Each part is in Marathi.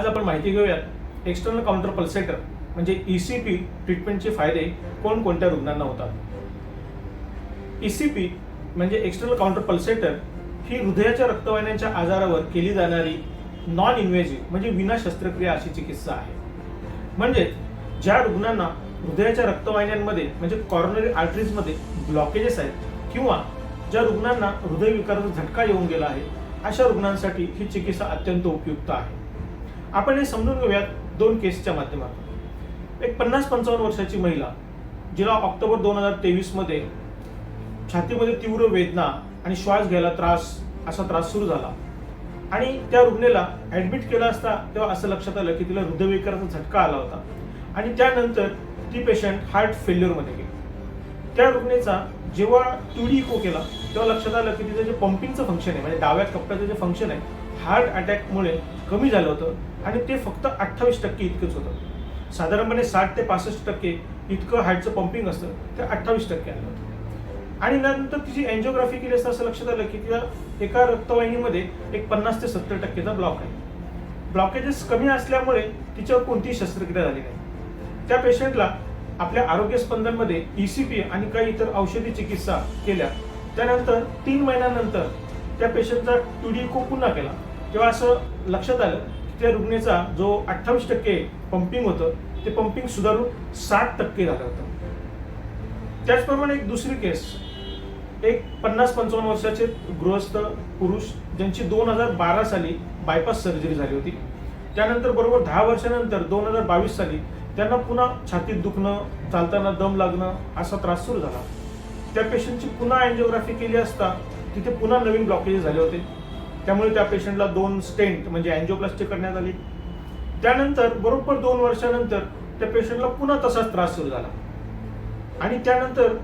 आज आपण माहिती घेऊयात एक्सटर्नल काउंटर पल्सेटर म्हणजे ECP ट्रीटमेंटचे फायदे कोणकोणत्या रुग्णांना होतात. ECP म्हणजे एक्सटर्नल काउंटर पल्सेटर ही हृदयाच्या रक्तवाहिन्यांच्या आजारावर केली जाणारी नॉन इन्व्हेजिव्ह म्हणजे विना शस्त्रक्रिया अशी चिकित्सा आहे. म्हणजे ज्या रुग्णांना हृदयाच्या रक्तवाहिन्यांमध्ये म्हणजे कॉर्नरी आर्टरीजमध्ये ब्लॉकेजेस आहेत किंवा ज्या रुग्णांना हृदयविकाराचा झटका येऊन गेला आहे अशा रुग्णांसाठी ही चिकित्सा अत्यंत उपयुक्त आहे. आपण हे समजून घेऊयात दोन केसच्या माध्यमातून. एक 50-55 वर्षाची महिला जिला ऑक्टोबर 2023 मध्ये छातीमध्ये तीव्र वेदना आणि श्वास घ्यायला असा त्रास सुरू झाला आणि त्या रुग्णाला ऍडमिट केला असता तेव्हा असं लक्षात आलं की तिला हृदयविकाराचा झटका आला होता आणि त्यानंतर ती पेशंट हार्ट फेल्युअरमध्ये गेली. त्या रुग्णाचा जेव्हा 2D इको केला तेव्हा लक्षात आलं की तिचं जे पंपिंगचं फंक्शन आहे म्हणजे डाव्या कप्प्याचं जे फंक्शन आहे हार्ट अटॅकमुळे कमी झालं होतं आणि ते फक्त 28% इतकंच होतं. साधारणपणे 60 ते 65% इतकं हार्टचं पंपिंग असतं ते 28% आलं होतं. आणि नंतर तिची एन्जिओग्राफी केली असता असं लक्षात आलं की तिला एका रक्तवाहिनीमध्ये एक 50 ते 70%चा ब्लॉक आहे. ब्लॉकेजेस कमी असल्यामुळे तिच्यावर कोणतीही शस्त्रक्रिया झाली नाही. त्या पेशंटला आपल्या आरोग्य स्पंदनमध्ये ECP आणि काही इतर औषधी चिकित्सा केल्या. त्यानंतर 3 महिन्यानंतर त्या पेशंटचा 2D इको पुन्हा केला तेव्हा असं लक्षात आलं की त्या रुग्णाचा जो 28% पंपिंग होतं ते पंपिंग सुधारून 60% झालं होतं. त्याचप्रमाणे एक दुसरी केस, एक 50-55 वर्षाचे गृहस्थ पुरुष ज्यांची 2012 साली बायपास सर्जरी झाली होती. त्यानंतर बरोबर 10 वर्षानंतर 2022 साली त्यांना पुन्हा छातीत दुखणं, चालताना दम लागणं असा त्रास सुरू झाला. त्या पेशंटची पुन्हा एन्जिओग्राफी केली असता तिथे पुन्हा नवीन ब्लॉकेजेस झाले होते. त्यामुळे त्या पेशंटला 2 स्टेंट म्हणजे एन्जिओप्लास्टी करण्यात आली. त्यानंतर बरोबर 2 वर्षानंतर त्या पेशंटला पुन्हा तसाच त्रास सुरू झाला आणि त्यानंतर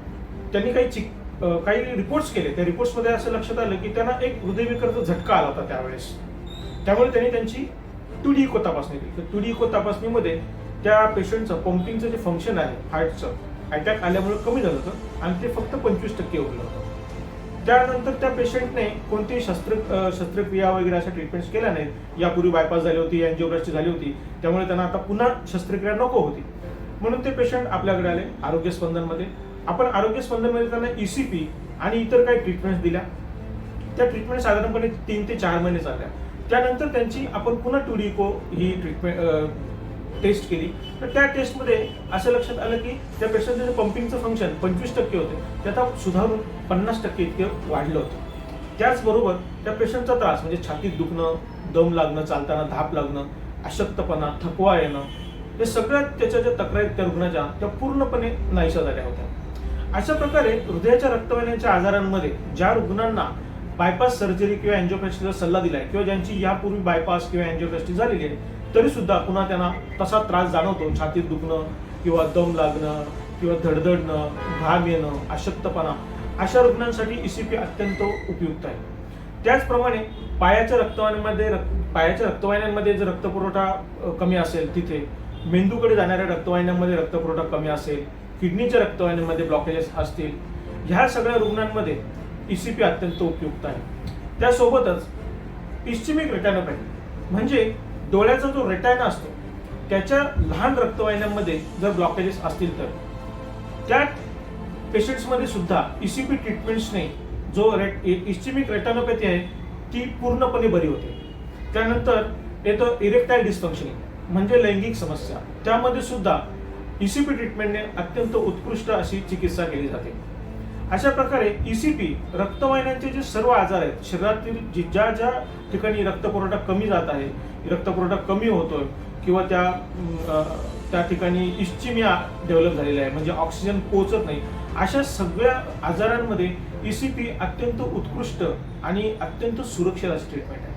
त्यांनी काही रिपोर्ट्स केले. त्या रिपोर्ट्समध्ये असं लक्षात आलं की त्यांना एक हृदयविकाराचा झटका आला होता त्यावेळेस. त्यामुळे त्यांनी त्यांची 2D इको तपासणी केली. 2D इको तपासणीमध्ये त्या पेशंटचं पंपिंगचं जे फंक्शन आहे हार्टचं अटॅक आल्यामुळे कमी झालं होतं आणि ते फक्त 25% उरलं होतं. त्यानंतर त्या पेशंटने कोणतीही शस्त्रक्रिया वगैरे अशा ट्रीटमेंट्स केल्या नाहीत. यापूर्वी बायपास झाली होती, एन्जिओप्लास्टी झाली होती, त्यामुळे त्यांना आता पुन्हा शस्त्रक्रिया नको होती. म्हणून ते पेशंट आपल्याकडे आले आरोग्य स्पंदनमध्ये. आपण आरोग्य स्पंदनमध्ये त्यांना ECP आणि इतर काही ट्रीटमेंट्स दिल्या. त्या ट्रीटमेंट साधारणपणे 3 ते 4 महिने चालल्या. त्यानंतर त्यांची आपण पुन्हा 2D इको ही ट्रीटमेंट टेस्ट केली. तर त्या टेस्टमध्ये असं लक्षात आलं की त्या पेशंटचं जे पंपिंगचं फंक्शन 25% होते ते आता सुधारून 50% इतके वाढलं होतं. त्याचबरोबर त्या पेशंटचा त्रास म्हणजे छातीत दुखणं, दम लागणं, चालताना धाप लागणं, अशक्तपणा, थकवा येणं हे सगळ्या त्याच्या ज्या तक्रारी त्या रुग्णाच्या त्या पूर्णपणे नाहीशा झाल्या होत्या. अशा प्रकारे हृदयाच्या रक्तवाहिन्यांच्या आजारांमध्ये ज्या रुग्णांना बायपास सर्जरी किंवा एन्जिओप्लास्टीचा सल्ला दिलाय किंवा ज्यांची यापूर्वी बायपास किंवा एन्जिओप्लास्टी झालेली आहे तरी सुद्धा पुन्हा त्यांना तसा त्रास जाणवतो, छातीत दुखणं किंवा दम लागणं किंवा धडधडणं, घाम येणं, अशक्तपणा, अशा रुग्णांसाठी ECP अत्यंत उपयुक्त आहे. त्याचप्रमाणे पायाच्या रक्तवाहिन्यांमध्ये जर रक्तपुरवठा कमी असेल, तिथे मेंदूकडे जाणाऱ्या रक्तवाहिन्यांमध्ये रक्तपुरवठा कमी असेल, किडनीच्या रक्तवाहिन्यांमध्ये ब्लॉकेजेस असतील, ह्या सगळ्या रुग्णांमध्ये ECP अत्यंत उपयुक्त आहे. त्यासोबतच इस्चेमिक रेटिनोपॅथी म्हणजे डोळ्याचा जो रेटायना असतो त्याच्या लहान रक्तवाहिन्यांमध्ये जर ब्लॉकेजेस असतील तर त्या पेशंट्समध्ये सुद्धा ECP ट्रीटमेंट्सने जो इस्चेमिक रेटिनोपॅथी आहे ती पूर्णपणे बरी होते. त्यानंतर येतं इरेक्टाईल डिस्फंक्शनिंग म्हणजे लैंगिक समस्या, त्यामध्ये सुद्धा ECP ट्रीटमेंटने अत्यंत उत्कृष्ट अशी चिकित्सा केली जाते. अशा प्रकारे ECP रक्तवाहिन्यांचे जे सर्व आजार आहेत, शरीरातील ज्या ज्या ठिकाणी रक्तपुरवठा कमी जात आहे, रक्तपुरवठा कमी होतोय किंवा त्या ठिकाणी इस्चिमिया डेव्हलप झालेला आहे म्हणजे ऑक्सिजन पोहोचत नाही, अशा सगळ्या आजारांमध्ये ECP अत्यंत उत्कृष्ट आणि अत्यंत सुरक्षित अशी ट्रीटमेंट आहे.